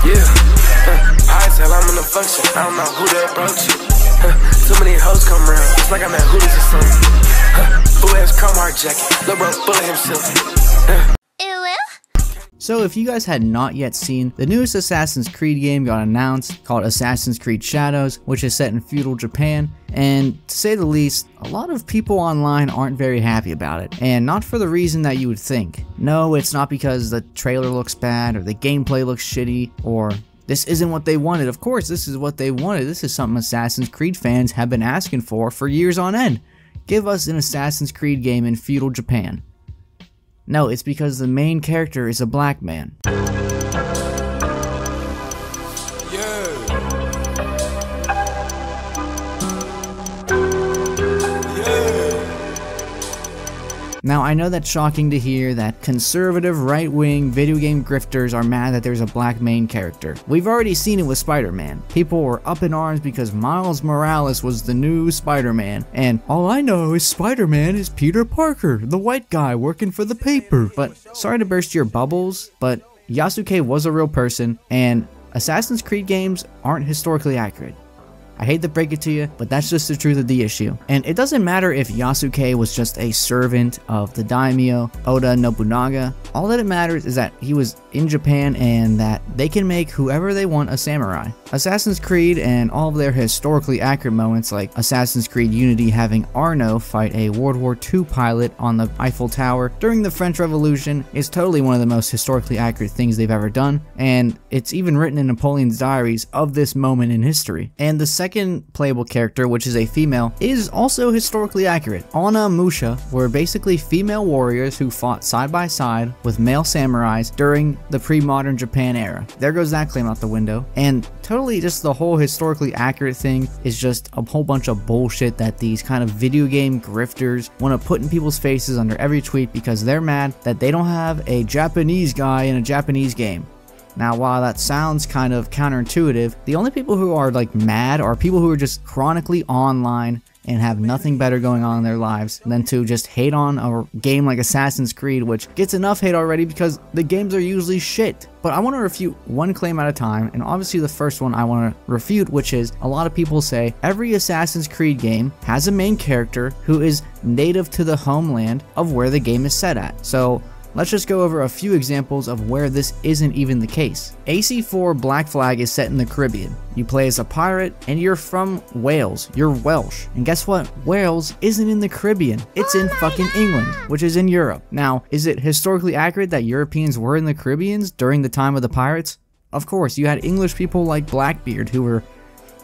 Yeah, I tell I'm in a function, I don't know who to approach it. Too many hoes come around, it's like I'm at Hooters or something. Boo ass chrome heart jacket, lil' bro bullet himself. So if you guys had not yet seen, the newest Assassin's Creed game got announced, called Assassin's Creed Shadows, which is set in feudal Japan, and to say the least, a lot of people online aren't very happy about it, and not for the reason that you would think. No, it's not because the trailer looks bad, or the gameplay looks shitty, or this isn't what they wanted. Of course, this is what they wanted. This is something Assassin's Creed fans have been asking for years on end. Give us an Assassin's Creed game in feudal Japan. No, it's because the main character is a black man. Now, I know that's shocking to hear that conservative right-wing video game grifters are mad that there's a black main character. We've already seen it with Spider-Man. People were up in arms because Miles Morales was the new Spider-Man, and all I know is Spider-Man is Peter Parker, the white guy working for the paper. But sorry to burst your bubbles, but Yasuke was a real person, and Assassin's Creed games aren't historically accurate. I hate to break it to you, but that's just the truth of the issue. And it doesn't matter if Yasuke was just a servant of the daimyo, Oda Nobunaga. All that it matters is that he was in Japan and that they can make whoever they want a samurai. Assassin's Creed and all of their historically accurate moments, like Assassin's Creed Unity having Arno fight a World War II pilot on the Eiffel Tower during the French Revolution, is totally one of the most historically accurate things they've ever done, and it's even written in Napoleon's diaries of this moment in history. And the second playable character, which is a female, is also historically accurate. Ana Musha were basically female warriors who fought side by side with male samurais during the pre-modern Japan era. There goes that claim out the window. And totally just the whole historically accurate thing is just a whole bunch of bullshit that these kind of video game grifters want to put in people's faces under every tweet because they're mad that they don't have a Japanese guy in a Japanese game. Now, while that sounds kind of counterintuitive, the only people who are like mad are people who are just chronically online and have nothing better going on in their lives than to just hate on a game like Assassin's Creed, which gets enough hate already because the games are usually shit. But I want to refute one claim at a time, and obviously the first one I want to refute, which is a lot of people say every Assassin's Creed game has a main character who is native to the homeland of where the game is set at. So let's just go over a few examples of where this isn't even the case. AC4 Black Flag is set in the Caribbean. You play as a pirate, and you're from Wales. You're Welsh. And guess what? Wales isn't in the Caribbean. It's in fucking England, which is in Europe. Now, is it historically accurate that Europeans were in the Caribbeans during the time of the pirates? Of course, you had English people like Blackbeard who were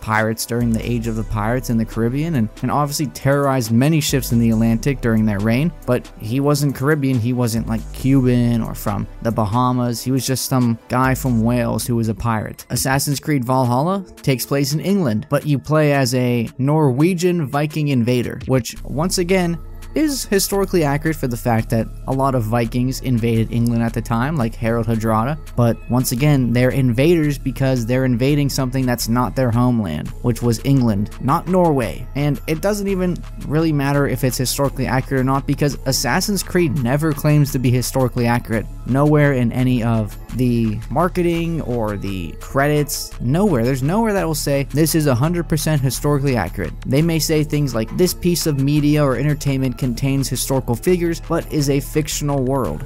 pirates during the age of the pirates in the Caribbean and obviously terrorized many ships in the Atlantic during their reign, but he wasn't Caribbean. He wasn't like Cuban or from the Bahamas. He was just some guy from Wales who was a pirate. Assassin's Creed Valhalla takes place in England, but you play as a Norwegian Viking invader, which once again is historically accurate for the fact that a lot of Vikings invaded England at the time, like Harold Hardrada, but once again, they're invaders because they're invading something that's not their homeland, which was England, not Norway. And it doesn't even really matter if it's historically accurate or not because Assassin's Creed never claims to be historically accurate. Nowhere in any of the marketing or the credits, nowhere. There's nowhere that will say this is 100% historically accurate. They may say things like this piece of media or entertainment contains historical figures but is a fictional world,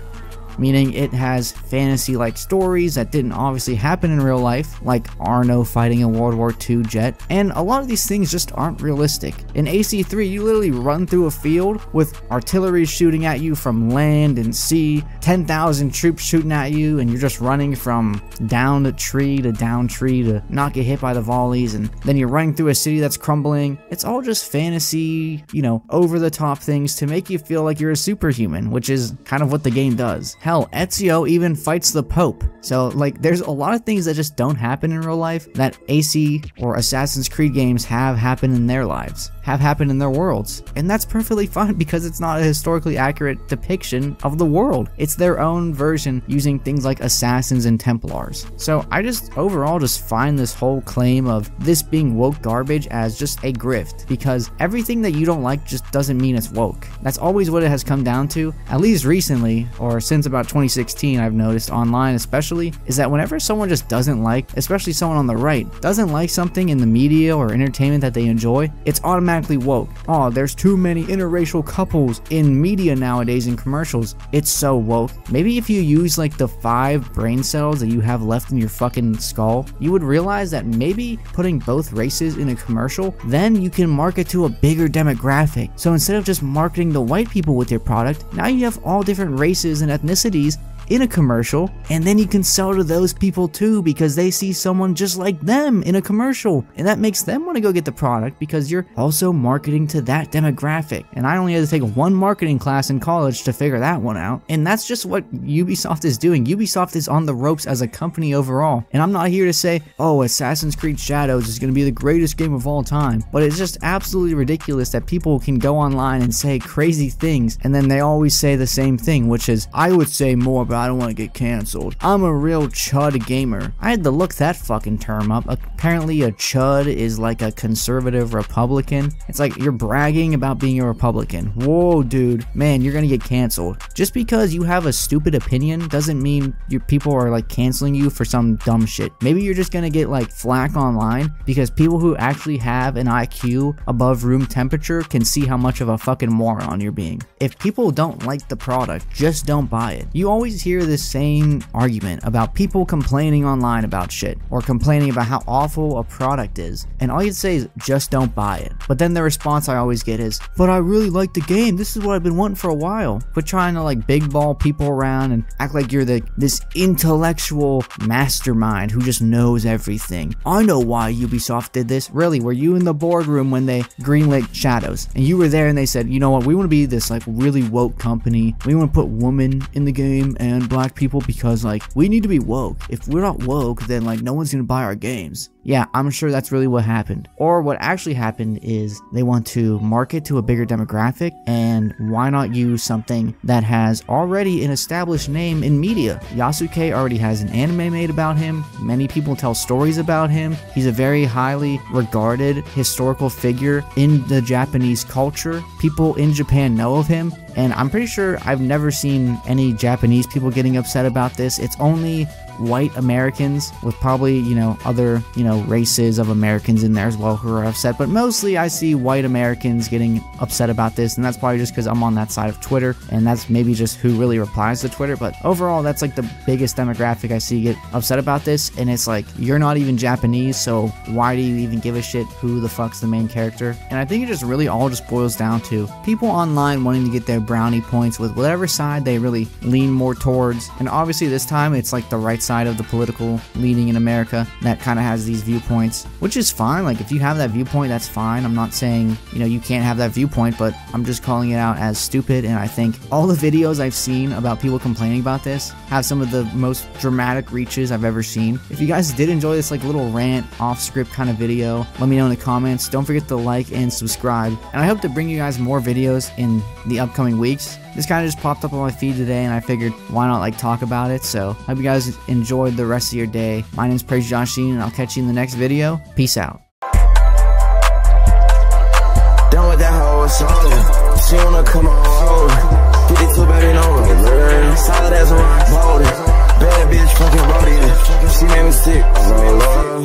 meaning it has fantasy-like stories that didn't obviously happen in real life, like Arno fighting a World War II jet, and a lot of these things just aren't realistic. In AC3, you literally run through a field with artillery shooting at you from land and sea, 10,000 troops shooting at you, and you're just running from down to tree to not get hit by the volleys, and then you're running through a city that's crumbling. It's all just fantasy, you know, over-the-top things to make you feel like you're a superhuman, which is kind of what the game does. Hell, Ezio even fights the Pope. So, like, there's a lot of things that just don't happen in real life that AC or Assassin's Creed games have happen in their lives. have happened in their worlds. And that's perfectly fine because it's not a historically accurate depiction of the world. It's their own version using things like assassins and Templars. So I just overall just find this whole claim of this being woke garbage as just a grift, because everything that you don't like just doesn't mean it's woke. That's always what it has come down to, at least recently, or since about 2016 I've noticed online especially, is that whenever someone just doesn't like, especially someone on the right, doesn't like something in the media or entertainment that they enjoy, it's automatically woke. Oh, there's too many interracial couples in media nowadays in commercials. It's so woke. Maybe if you use like the 5 brain cells that you have left in your fucking skull, you would realize that maybe putting both races in a commercial, then you can market to a bigger demographic. So instead of just marketing the white people with your product, now you have all different races and ethnicities in a commercial, and then you can sell to those people too because they see someone just like them in a commercial, and that makes them want to go get the product because you're also marketing to that demographic. And I only had to take one marketing class in college to figure that one out, and that's just what Ubisoft is doing. Ubisoft is on the ropes as a company overall, and I'm not here to say, oh, Assassin's Creed Shadows is going to be the greatest game of all time, but it's just absolutely ridiculous that people can go online and say crazy things, and then they always say the same thing, which is, I would say more, but I don't want to get canceled. I'm a real chud gamer. I had to look that fucking term up. Apparently a chud is like a conservative Republican. It's like you're bragging about being a Republican. Whoa, dude. Man, you're gonna get canceled. Just because you have a stupid opinion doesn't mean your people are like canceling you for some dumb shit. Maybe you're just gonna get like flack online because people who actually have an IQ above room temperature can see how much of a fucking moron you're being. If people don't like the product, just don't buy it. You always hear this same argument about people complaining online about shit or complaining about how awful a product is, and all you'd say is just don't buy it. But then the response I always get is, but I really like the game, this is what I've been wanting for a while. But trying to like big ball people around and act like you're this intellectual mastermind who just knows everything. I know why Ubisoft did this. Really, were you in the boardroom when they greenlit Shadows and you were there and they said, you know what, we want to be this like really woke company, we want to put women in the game and black people because like we need to be woke. If we're not woke, then like no one's gonna buy our games. Yeah, I'm sure that's really what happened. Or what actually happened is they want to market to a bigger demographic, and why not use something that has already an established name in media? Yasuke already has an anime made about him. Many people tell stories about him. He's a very highly regarded historical figure in the Japanese culture. People in Japan know of him, and I'm pretty sure I've never seen any Japanese people getting upset about this. It's only white Americans with probably, other, races of Americans in there as well who are upset, but mostly I see white Americans getting upset about this, and that's probably just because I'm on that side of Twitter, and that's maybe just who really replies to Twitter. But overall, that's like the biggest demographic I see get upset about this, and it's like, you're not even Japanese, so why do you even give a shit who the fuck's the main character? And I think it just really all just boils down to people online wanting to get their brownie points with whatever side they really lean more towards, and obviously this time it's like the right side of the political leaning in America that kind of has these viewpoints, which is fine. Like, if you have that viewpoint, that's fine. I'm not saying, you can't have that viewpoint, but I'm just calling it out as stupid. And I think all the videos I've seen about people complaining about this have some of the most dramatic reaches I've ever seen. If you guys did enjoy this like little rant off script kind of video, let me know in the comments. Don't forget to like and subscribe, and I hope to bring you guys more videos in the upcoming weeks. This kind of just popped up on my feed today, and I figured why not like talk about it. So hope you guys enjoyed the rest of your day. My name is PraizeJashin, and I'll catch you in the next video. Peace out. Done with that whole song. She wanna come on over. Get it to baby, no roller. Solid as a rock, boulder. Bad bitch, fucking rodeo. She made me sick.